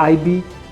IB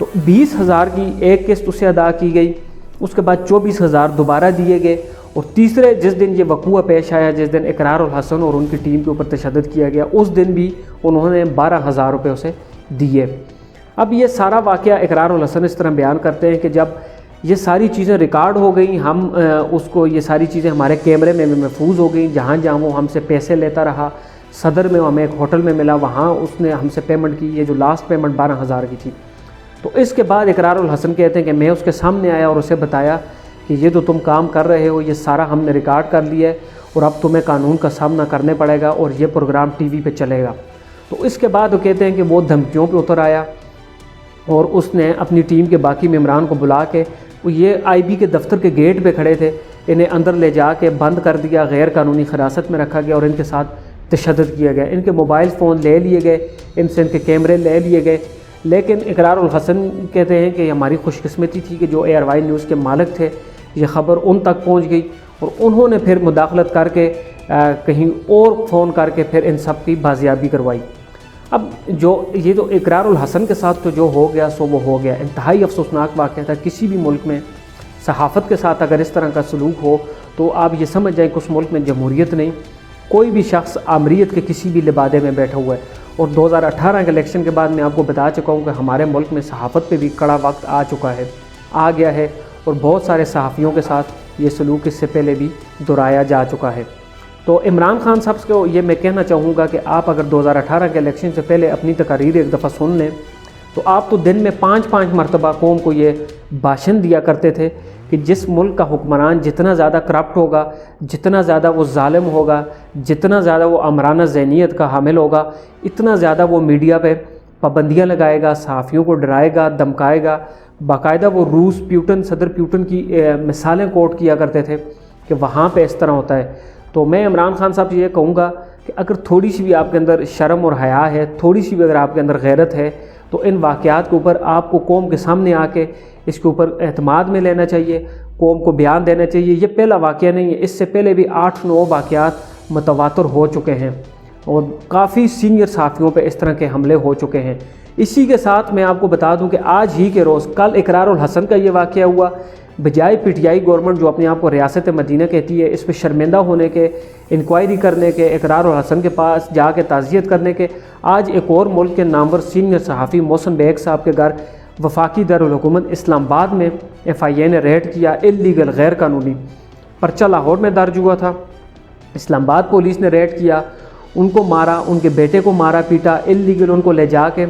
تو 20,000 کی ایک قسط اسے ادا کی گئی، اس کے بعد 24,000 دوبارہ دیے گئے، اور تیسرے جس دن یہ وقوع پیش آیا، جس دن اقرار الحسن اور ان کی ٹیم کے اوپر تشدد کیا گیا، اس دن بھی انہوں نے 12,000 روپے اسے دیے۔ اب یہ سارا واقعہ اقرار الحسن اس طرح بیان کرتے ہیں کہ جب یہ ساری چیزیں ریکارڈ ہو گئیں، ہم اس کو یہ ساری چیزیں ہمارے کیمرے میں محفوظ ہو گئیں، جہاں جہاں وہ ہم سے پیسے لیتا رہا، صدر میں ہمیں ایک ہوٹل میں ملا، وہاں اس نے ہم سے پیمنٹ کی، یہ جو لاسٹ پیمنٹ 12,000 کی تھی۔ تو اس کے بعد اقرار الحسن کہتے ہیں کہ میں اس کے سامنے آیا اور اسے بتایا کہ یہ جو تم کام کر رہے ہو یہ سارا ہم نے ریکارڈ کر لیا ہے، اور اب تمہیں قانون کا سامنا کرنے پڑے گا، اور یہ پروگرام ٹی وی پہ چلے گا۔ تو اس کے بعد وہ کہتے ہیں کہ وہ دھمکیوں پہ اتر آیا، اور اس نے اپنی ٹیم کے باقی ممبران کو بلا کے، یہ آئی بی کے دفتر کے گیٹ پہ کھڑے تھے، انہیں اندر لے جا کے بند کر دیا، غیر قانونی حراست میں رکھا گیا، اور ان کے ساتھ تشدد کیا گیا۔ ان کے موبائل فون لے لیے گئے، ان سے ان کے کیمرے لے لیے گئے، لیکن اقرار الحسن کہتے ہیں کہ ہماری خوش قسمتی تھی کہ جو ARY نیوز کے مالک تھے، یہ خبر ان تک پہنچ گئی، اور انہوں نے پھر مداخلت کر کے کہیں اور فون کر کے پھر ان سب کی بازیابی کروائی۔ اب یہ جو اقرار الحسن کے ساتھ تو جو ہو گیا سو وہ ہو گیا، انتہائی افسوسناک واقعہ تھا۔ کسی بھی ملک میں صحافت کے ساتھ اگر اس طرح کا سلوک ہو تو آپ یہ سمجھ جائیں کہ اس ملک میں جمہوریت نہیں، کوئی بھی شخص آمریت کے کسی بھی لبادے میں بیٹھا ہوا ہے۔ اور 2018 کے الیکشن کے بعد میں آپ کو بتا چکا ہوں کہ ہمارے ملک میں صحافت پہ بھی کڑا وقت آ چکا ہے، آ گیا ہے، اور بہت سارے صحافیوں کے ساتھ یہ سلوک اس سے پہلے بھی دہرایا جا چکا ہے۔ تو عمران خان صاحب کو یہ میں کہنا چاہوں گا کہ آپ اگر 2018 کے الیکشن سے پہلے اپنی تقاریر ایک دفعہ سن لیں تو آپ تو دن میں 5 مرتبہ قوم کو یہ بھاشن دیا کرتے تھے کہ جس ملک کا حکمران جتنا زیادہ کرپٹ ہوگا، جتنا زیادہ وہ ظالم ہوگا، جتنا زیادہ وہ آمرانہ ذہنیت کا حامل ہوگا، اتنا زیادہ وہ میڈیا پہ پابندیاں لگائے گا، صحافیوں کو ڈرائے گا، دمکائے گا۔ باقاعدہ وہ روس پیوٹن، صدر پیوٹن کی مثالیں کوٹ کیا کرتے تھے کہ وہاں پہ اس طرح ہوتا ہے۔ تو میں عمران خان صاحب سے یہ کہوں گا کہ اگر تھوڑی سی بھی آپ کے اندر شرم اور حیا ہے، تھوڑی سی بھی اگر آپ کے اندر غیرت ہے، تو ان واقعات کے اوپر آپ کو قوم کے سامنے آ کے اس کے اوپر اعتماد میں لینا چاہیے، قوم کو بیان دینا چاہیے۔ یہ پہلا واقعہ نہیں ہے، اس سے پہلے بھی 8-9 واقعات متواتر ہو چکے ہیں، اور کافی سینئر صحافیوں پہ اس طرح کے حملے ہو چکے ہیں۔ اسی کے ساتھ میں آپ کو بتا دوں کہ آج ہی کے روز کل اقرار الحسن کا یہ واقعہ ہوا، بجائے PTI گورنمنٹ جو اپنے آپ کو ریاست مدینہ کہتی ہے، اس پہ شرمندہ ہونے کے، انکوائری کرنے کے، اقرار الحسن کے پاس جا کے تعزیت کرنے کے، آج ایک اور ملک کے نامور سینئر صحافی محسن بیگ صاحب کے گھر وفاقی دارالحکومت اسلام آباد میں FIA نے ریڈ کیا، اللیگل، غیر قانونی۔ پرچہ لاہور میں درج ہوا تھا، اسلام آباد پولیس نے ریڈ کیا، ان کو مارا، ان کے بیٹے کو مارا پیٹا، اللیگل ان کو لے جا کے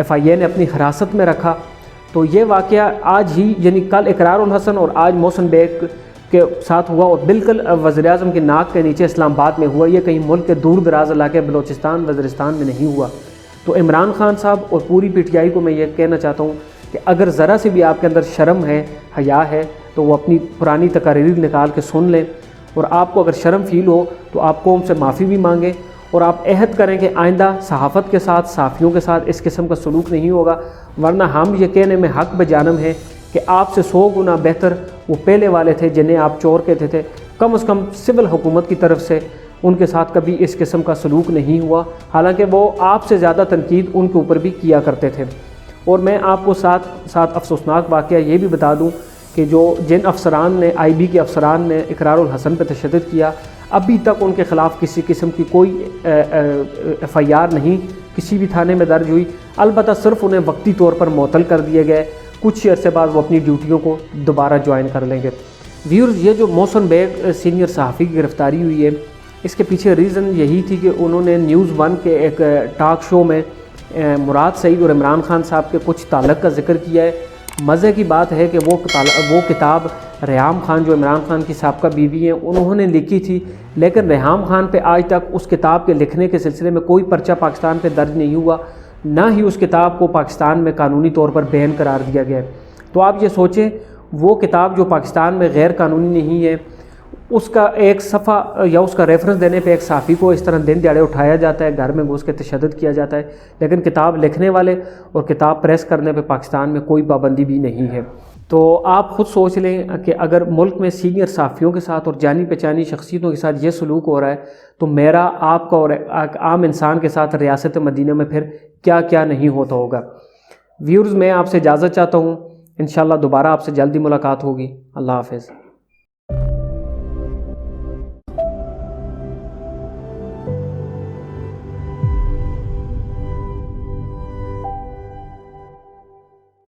FIA نے اپنی حراست میں رکھا۔ تو یہ واقعہ آج ہی، یعنی کل اقرار الحسن اور آج محسن بیگ کے ساتھ ہوا، اور بالکل وزیر اعظم کی ناک کے نیچے اسلام آباد میں ہوا۔ یہ کہیں ملک کے دور دراز علاقے بلوچستان، وزیرستان میں نہیں ہوا۔ تو عمران خان صاحب اور پوری PTI کو میں یہ کہنا چاہتا ہوں کہ اگر ذرا سے بھی آپ کے اندر شرم ہے، حیا ہے، تو وہ اپنی پرانی تقاریر نکال کے سن لیں، اور آپ کو اگر شرم فیل ہو تو آپ قوم سے معافی بھی مانگیں، اور آپ عہد کریں کہ آئندہ صحافت کے ساتھ، صحافیوں کے ساتھ اس قسم کا سلوک نہیں ہوگا، ورنہ ہم یہ کہنے میں حق بجانب ہیں کہ آپ سے 100 گنا بہتر وہ پہلے والے تھے جنہیں آپ چور کہتے تھے۔ کم از کم سول حکومت کی طرف سے ان کے ساتھ کبھی اس قسم کا سلوک نہیں ہوا، حالانکہ وہ آپ سے زیادہ تنقید ان کے اوپر بھی کیا کرتے تھے۔ اور میں آپ کو ساتھ افسوسناک واقعہ یہ بھی بتا دوں کہ جن افسران نے، IB کے افسران نے اقرار الحسن پہ تشدد کیا، ابھی تک ان کے خلاف کسی قسم کی کوئی FIR نہیں کسی بھی تھانے میں درج ہوئی، البتہ صرف انہیں وقتی طور پر معطل کر دیے گئے، کچھ عرصے بعد وہ اپنی ڈیوٹیوں کو دوبارہ جوائن کر لیں گے۔ ویورز، یہ جو محسن بیگ سینئر صحافی کی گرفتاری ہوئی ہے، اس کے پیچھے ریزن یہی تھی کہ انہوں نے نیوز 1 کے ایک ٹاک شو میں مراد سعید اور عمران خان صاحب کے کچھ تعلق کا ذکر کیا ہے۔ مزے کی بات ہے کہ وہ کتاب ریحام خان، جو عمران خان کی سابقہ بیوی ہیں، انہوں نے لکھی تھی، لیکن ریحام خان پہ آج تک اس کتاب کے لکھنے کے سلسلے میں کوئی پرچہ پاکستان پہ درج نہیں ہوا، نہ ہی اس کتاب کو پاکستان میں قانونی طور پر بین قرار دیا گیا ہے۔ تو آپ یہ سوچیں، وہ کتاب جو پاکستان میں غیر قانونی نہیں ہے، اس کا ایک صفحہ یا اس کا ریفرنس دینے پہ ایک صحافی کو اس طرح دن دیہڑے اٹھایا جاتا ہے، گھر میں گھس کے تشدد کیا جاتا ہے، لیکن کتاب لکھنے والے اور کتاب پریس کرنے پہ پاکستان میں کوئی پابندی بھی نہیں ہے۔ تو آپ خود سوچ لیں کہ اگر ملک میں سینئر صحافیوں کے ساتھ اور جانی پہچانی شخصیتوں کے ساتھ یہ سلوک ہو رہا ہے، تو میرا، آپ کا اور عام انسان کے ساتھ ریاست مدینہ میں پھر کیا کیا نہیں ہوتا ہوگا۔ ویورز میں آپ سے اجازت چاہتا ہوں، انشاءاللہ دوبارہ آپ سے جلدی ملاقات ہوگی۔ اللہ حافظ۔